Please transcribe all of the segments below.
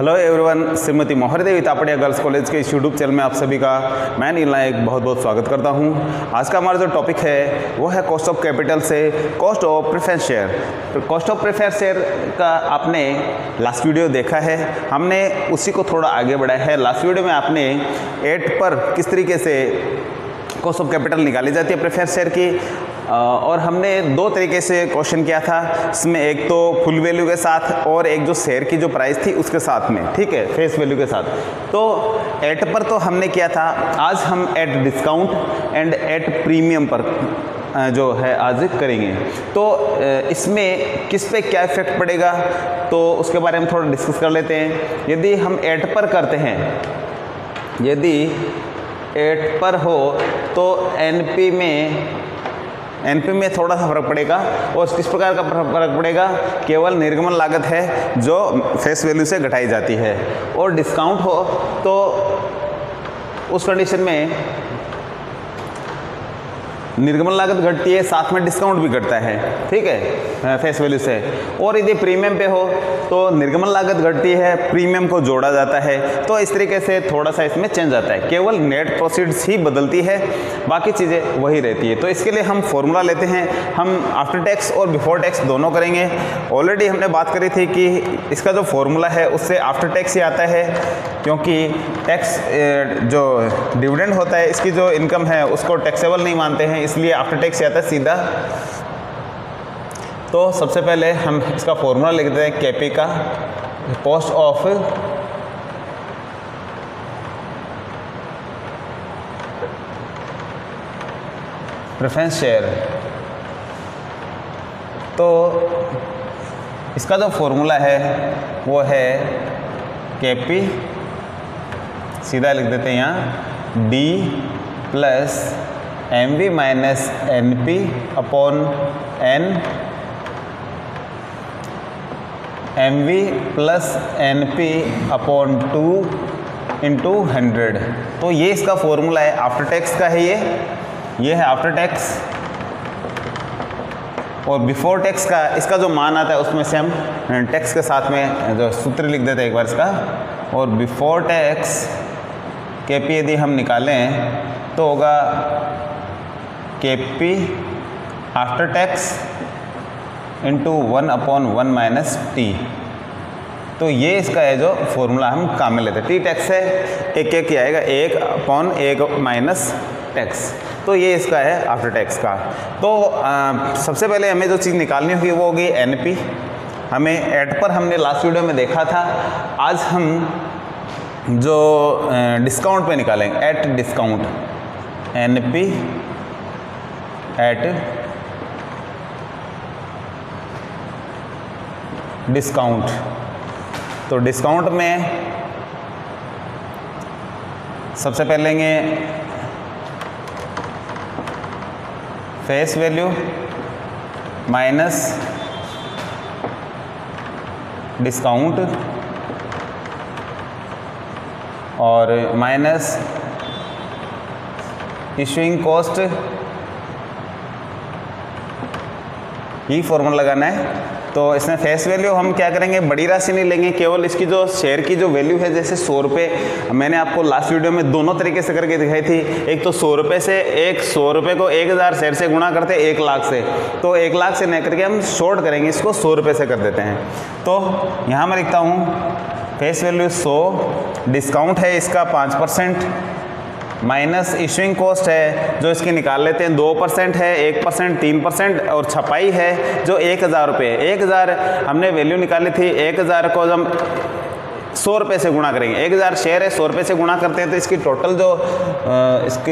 Hello everyone, Shrimati मोहर देवी Tapadia girls college के इस यूट्यूब चैनल में आप सभी का मैं नील नायक बहुत बहुत स्वागत करता हूं। आज का हमारा जो टॉपिक है वो है कॉस्ट ऑफ कैपिटल से cost of preference share. Cost of preference share का आपने लास्ट वीडियो देखा है, हमने उसी को थोड़ा आगे बढ़ाया है। लास्ट वीडियो में आपने 8 पर किस तरीके से कॉस्ट ऑफ कैपिटल निकाली जाती है प्रेफरेंस शेयर की, और हमने 2 तरीके से क्वेश्चन किया था। इसमें एक तो फुल वैल्यू के साथ और एक जो शेयर की जो प्राइस थी उसके साथ में, ठीक है, फेस वैल्यू के साथ। तो एट पर तो हमने किया था, आज हम at discount and at premium पर जो है आज करेंगे। तो इसमें किस पे क्या इफेक्ट पड़ेगा तो उसके बारे में थोड़ा डिस्कस कर लेते हैं। यदि हम एट पर करते हैं, यदि 8 पर हो तो एनपी में थोड़ा सा फर्क पड़ेगा। और किस प्रकार का फर्क पड़ेगा? केवल निर्गमन लागत है जो फेस वैल्यू से घटाई जाती है। और डिस्काउंट हो तो उस कंडीशन में निर्गमन लागत घटती है, साथ में डिस्काउंट भी घटता है, ठीक है, फेस वैल्यू से। और यदि प्रीमियम पे हो तो निर्गमन लागत घटती है, प्रीमियम को जोड़ा जाता है। तो इस तरीके से थोड़ा सा इसमें चेंज आता है, केवल नेट प्रोसीड्स ही बदलती है, बाकी चीज़ें वही रहती है। तो इसके लिए हम फॉर्मूला लेते हैं, हम आफ्टर टैक्स और बिफोर टैक्स दोनों करेंगे। ऑलरेडी हमने बात करी थी कि इसका जो फॉर्मूला है उससे आफ्टर टैक्स ही आता है, क्योंकि टैक्स जो डिविडेंड होता है इसकी जो इनकम है उसको टैक्सेबल नहीं मानते हैं, इसलिए आफ्टर टैक्स आता है सीधा। तो सबसे पहले हम इसका फॉर्मूला लिख देते हैं, केपी का कॉस्ट ऑफ प्रेफरेंस शेयर। तो इसका जो फॉर्मूला है वो है केपी, सीधा लिख देते हैं यहाँ, D plus M V minus N P upon N, M V plus N P upon 2 into 100। तो ये इसका फॉर्मूला है, आफ्टर टैक्स का है ये है आफ्टर टैक्स। और बिफोर टैक्स का इसका जो मान आता है उसमें से हम टैक्स के साथ में जो सूत्र लिख देते हैं एक बार इसका। और बिफोर टैक्स केपी यदि हम निकालें तो होगा KP after tax into 1/1 minus T. तो ये इसका है जो फॉर्मूला हम काम में लेते हैं। टी टैक्स है, एक ही आएगा, 1/1 माइनस टैक्स। तो ये इसका है आफ्टर टैक्स का। तो सबसे पहले हमें जो चीज़ निकालनी होगी वो होगी एनपी। हमें एट पर हमने लास्ट वीडियो में देखा था, आज हम जो डिस्काउंट पे निकालेंगे, at discount, NP at discount. तो डिस्काउंट में सबसे पहले लेंगे फेस वैल्यू माइनस डिस्काउंट और माइनस इशूइंग कॉस्ट, ही फॉर्मूला लगाना है। तो इसमें फेस वैल्यू हम क्या करेंगे, बड़ी राशि नहीं लेंगे, केवल इसकी जो शेयर की जो वैल्यू है, जैसे 100 रुपये, मैंने आपको लास्ट वीडियो में दोनों तरीके से करके दिखाई थी। एक तो 100 रुपये से, एक 100 रुपये को 1000 शेयर से गुणा करते 1 लाख से, तो 1 लाख से नहीं करके हम शॉर्ट करेंगे, इसको 100 रुपये से कर देते हैं। तो यहाँ मैं लिखता हूँ फेस वैल्यू 100, डिस्काउंट है इसका 5%, माइनस इशूइंग कॉस्ट है जो इसकी निकाल लेते हैं 2% है, 1%, 3%, और छपाई है जो 1000 रुपये। 1000 हमने वैल्यू निकाली थी, 1000 को हम 100 रुपये से गुणा करेंगे। 1000 शेयर है, 100 रुपये से गुणा करते हैं तो इसकी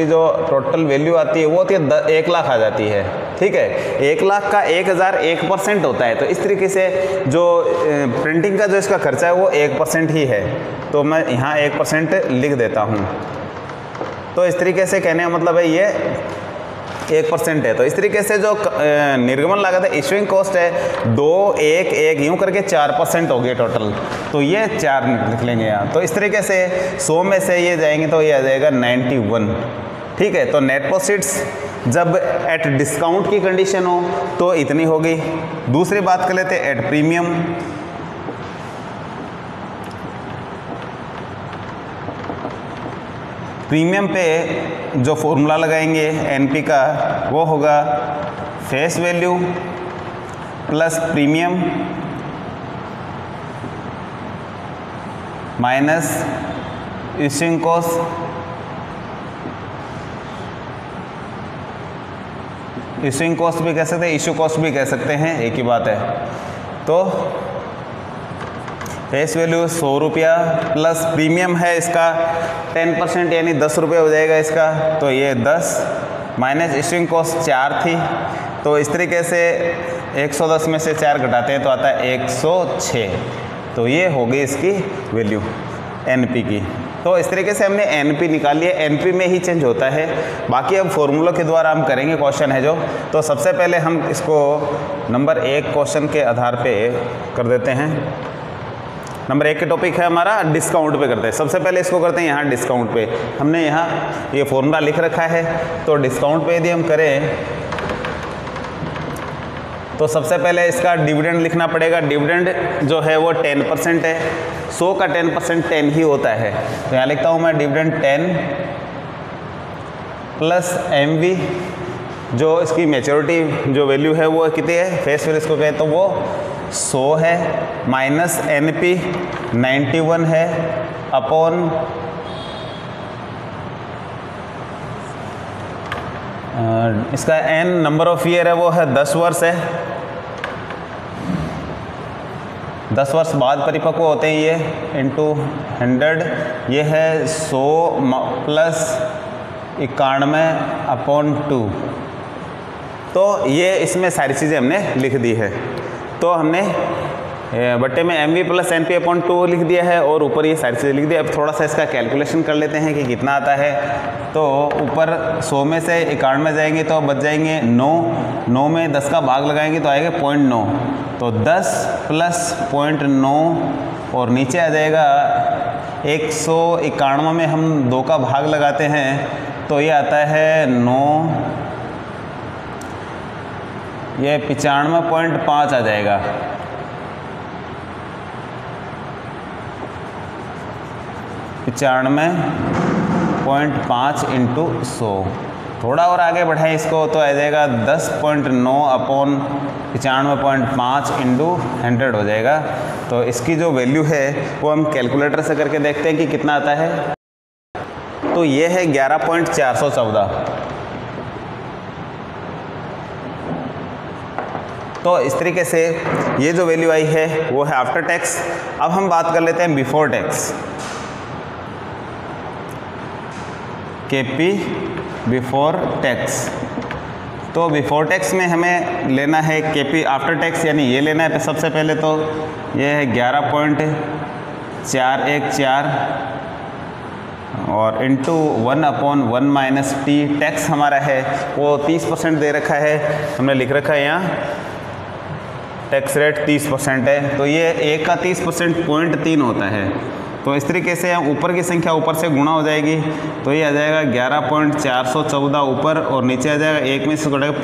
जो टोटल वैल्यू आती है वो होती है 1 लाख आ जाती है, ठीक है। 1 लाख का 1000 1% होता है। तो इस तरीके से जो प्रिंटिंग का जो इसका खर्चा है वो 1% ही है। तो मैं यहाँ 1% लिख देता हूँ। तो इस तरीके से कहने का मतलब है ये 1% है। तो इस तरीके से जो निर्गमन लागत है, इशूइंग कॉस्ट है, 2, 1, 1 यूँ करके 4% हो गए टोटल। तो ये 4 लिख लेंगे यहाँ। तो इस तरीके से 100 में से ये जाएंगे तो ये आ जाएगा 91, ठीक है। तो नेट प्रोसीड्स जब एट डिस्काउंट की कंडीशन हो तो इतनी होगी। दूसरी बात कर लेते हैं एट प्रीमियम। प्रीमियम पे जो फॉर्मूला लगाएंगे एनपी का वो होगा face value plus premium minus issuing cost भी कह सकते हैं, इशू कॉस्ट भी कह सकते हैं, एक ही बात है। तो फेस वैल्यू 100 रुपया प्लस प्रीमियम है इसका 10% यानी 10 रुपये हो जाएगा इसका, तो ये 10 माइनस इश्यूइंग कॉस्ट 4 थी, तो इस तरीके से 110 में से 4 घटाते हैं तो आता है 106। तो ये हो गई इसकी वैल्यू एनपी की। तो इस तरीके से हमने एनपी निकाल लिया, एनपी में ही चेंज होता है। बाकी अब फॉर्मूलों के द्वारा हम करेंगे, क्वेश्चन है जो। तो सबसे पहले हम इसको नंबर 1 क्वेश्चन के आधार पे कर देते हैं। नंबर 1 के टॉपिक है हमारा डिस्काउंट पे करते हैं। सबसे पहले इसको करते हैं यहाँ डिस्काउंट पे। हमने यहाँ ये फॉर्मूला लिख रखा है, तो डिस्काउंट पे यदि हम करें तो सबसे पहले इसका डिविडेंड लिखना पड़ेगा। डिविडेंड जो है वो 10% है, 100 का 10% 10 ही होता है, तो यहाँ लिखता हूँ मैं डिविडेंड 10 प्लस MV, जो इसकी मैच्योरिटी जो वैल्यू है वो कितनी है, फेस वैल्यू इसको कहें तो वो 100 है, माइनस NP 91 है अपॉन इसका N नंबर ऑफ ईयर है वो है 10 वर्ष है, 10 वर्ष बाद परिपक्व होते हैं ये, इंटू 100, ये है 100 प्लस 91 अपॉन 2। तो ये इसमें सारी चीज़ें हमने लिख दी है। तो हमने बट्टे में MV प्लस NP अपॉन 2 लिख दिया है और ऊपर ये सारी चीज़ें लिख दी। अब थोड़ा सा इसका कैलकुलेशन कर लेते हैं कि कितना आता है। तो ऊपर 100 में से 91 में जाएंगे तो बच जाएंगे 9 में 10 का भाग लगाएंगे तो आएगा 0.9, तो 10 प्लस 0.9 और नीचे आ जाएगा 191 में हम 2 का भाग लगाते हैं तो ये आता है 9, ये 95.5 आ जाएगा। 95.5 इंटू 100। थोड़ा और आगे बढ़ाएं इसको तो आ जाएगा 10.9 अपॉन 95.5 इंटू 100 हो जाएगा। तो इसकी जो वैल्यू है वो हम कैलकुलेटर से करके देखते हैं कि कितना आता है। तो ये है 11.414। तो इस तरीके से ये जो वैल्यू आई है वो है आफ्टर टैक्स। अब हम बात कर लेते हैं before tax. KP before tax. तो बिफोर टैक्स में हमें लेना है KP आफ्टर टैक्स, यानी ये लेना है। सबसे पहले तो ये है 11.414 और इंटू 1/1 माइनस T। टैक्स हमारा है वो 30% दे रखा है, हमने लिख रखा है यहाँ टैक्स रेट 30% है। तो ये 1 का 30% 0.3 होता है। तो इस तरीके से ऊपर की संख्या ऊपर से गुणा हो जाएगी, तो ये आ जाएगा 11.414 ऊपर और नीचे आ जाएगा 1 में से घटाएगा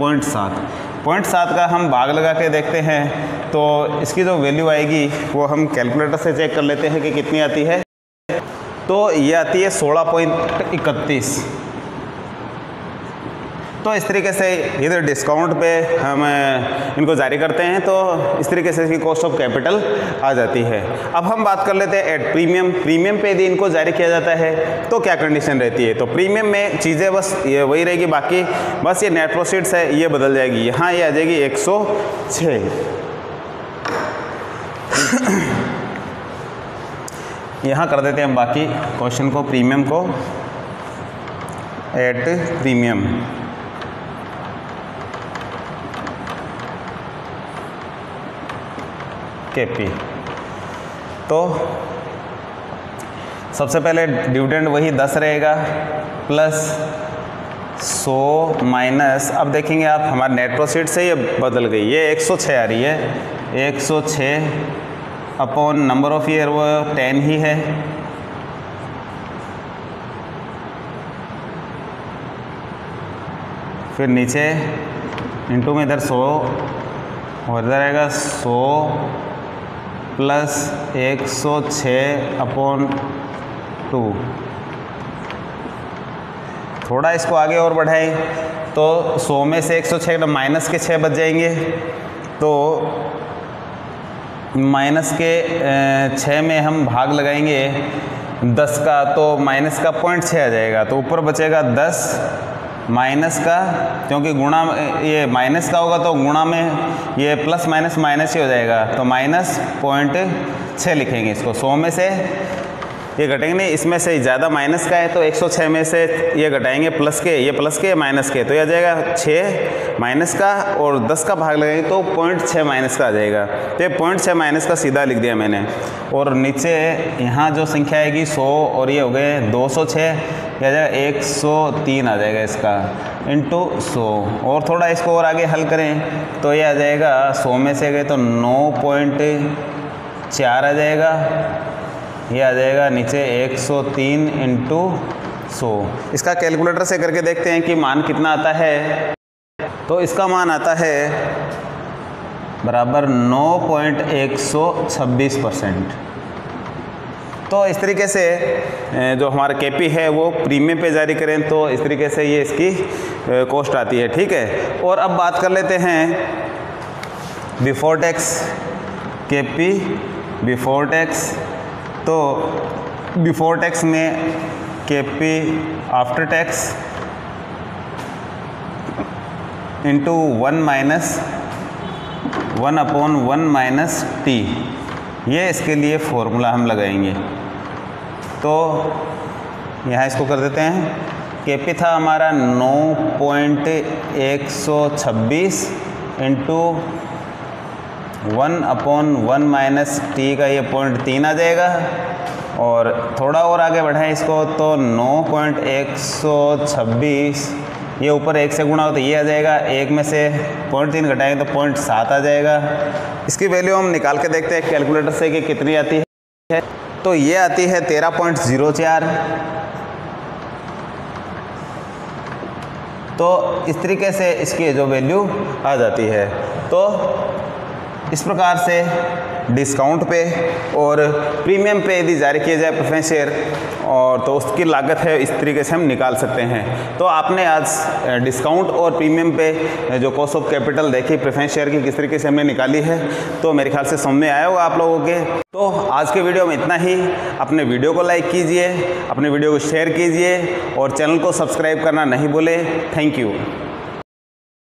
0.7 का हम भाग लगा के देखते हैं। तो इसकी जो वैल्यू आएगी वो हम कैलकुलेटर से चेक कर लेते हैं कि कितनी आती है। तो ये आती है 16.31। तो इस तरीके से इधर डिस्काउंट पे हम इनको जारी करते हैं, तो इस तरीके से इसकी कॉस्ट ऑफ कैपिटल आ जाती है। अब हम बात कर लेते हैं एट प्रीमियम। प्रीमियम पे यदि इनको जारी किया जाता है तो क्या कंडीशन रहती है। तो प्रीमियम में चीज़ें बस ये वही रहेगी, बाकी बस ये नेट प्रोसीड्स है ये बदल जाएगी। यहाँ ये आ जाएगी 106। यहाँ कर देते हैं हम बाकी क्वेश्चन को, प्रीमियम को एट प्रीमियम। KP। तो सबसे पहले डिविडेंड वही 10 रहेगा प्लस 100 माइनस, अब देखेंगे आप हमारे नेट प्रोसीड से ये बदल गई, ये 106 आ रही है। 106 अपॉन नंबर ऑफ ईयर वो 10 ही है, फिर नीचे इंटू में इधर 100 और इधर आएगा 100 प्लस 106 अपॉन 2। थोड़ा इसको आगे और बढ़ाएं तो 100 में से 106 माइनस के 6 बच जाएंगे, तो माइनस के 6 में हम भाग लगाएंगे 10 का, तो माइनस का 0.6 आ जाएगा, तो ऊपर बचेगा 10 माइनस का, क्योंकि गुणा ये माइनस का होगा तो गुणा में ये प्लस माइनस माइनस ही हो जाएगा, तो माइनस 0.6 लिखेंगे इसको। 100 में से ये घटेंगे नहीं, इसमें से ज़्यादा माइनस का है तो 106 में से ये घटाएंगे प्लस के, ये प्लस के माइनस के, तो ये आ जाएगा 6 माइनस का और 10 का भाग लगाएंगे तो 0.6 माइनस का आ जाएगा। तो ये 0.6 माइनस का सीधा लिख दिया मैंने। और नीचे यहाँ जो संख्या आएगी 100 और ये हो गए 206, ये आ जाएगा 103 आ जाएगा इसका इंटू 100। और थोड़ा इसको और आगे हल करें तो ये आ जाएगा 100 में से गए तो 9.4 आ जाएगा, ये आ जाएगा नीचे 103 इंटू 100। इसका कैलकुलेटर से करके देखते हैं कि मान कितना आता है। तो इसका मान आता है बराबर 9.126%। तो इस तरीके से जो हमारा केपी है वो प्रीमियम पे जारी करें तो इस तरीके से ये इसकी कॉस्ट आती है, ठीक है। और अब बात कर लेते हैं before tax KP before tax. तो बिफोर टैक्स में KP after tax into 1 minus 1/1 minus T, ये इसके लिए फॉर्मूला हम लगाएंगे। तो यहाँ इसको कर देते हैं। केपी था हमारा 9.126 इंटू 1/1 माइनस टी का ये 0.3 आ जाएगा। और थोड़ा और आगे बढ़ाएं इसको तो 9.126 ये ऊपर 1 से गुणा हो तो ये आ जाएगा, 1 में से 0.3 घटाएंगे तो 0.7 आ जाएगा। इसकी वैल्यू हम निकाल के देखते हैं कैलकुलेटर से कि कितनी आती है। तो ये आती है 13.04। तो इस तरीके से इसकी जो वैल्यू आ जाती है। तो इस प्रकार से डिस्काउंट पे और प्रीमियम पे यदि जारी किया जाए प्रेफरेंस शेयर और तो उसकी लागत है इस तरीके से हम निकाल सकते हैं। तो आपने आज डिस्काउंट और प्रीमियम पे जो कॉस्ट ऑफ कैपिटल देखी प्रेफरेंस शेयर की किस तरीके से हमने निकाली है, तो मेरे ख्याल से समझ में आया होगा आप लोगों के। तो आज के वीडियो में इतना ही। अपने वीडियो को लाइक कीजिए, अपने वीडियो को शेयर कीजिए और चैनल को सब्सक्राइब करना नहीं भूलें। Thank you.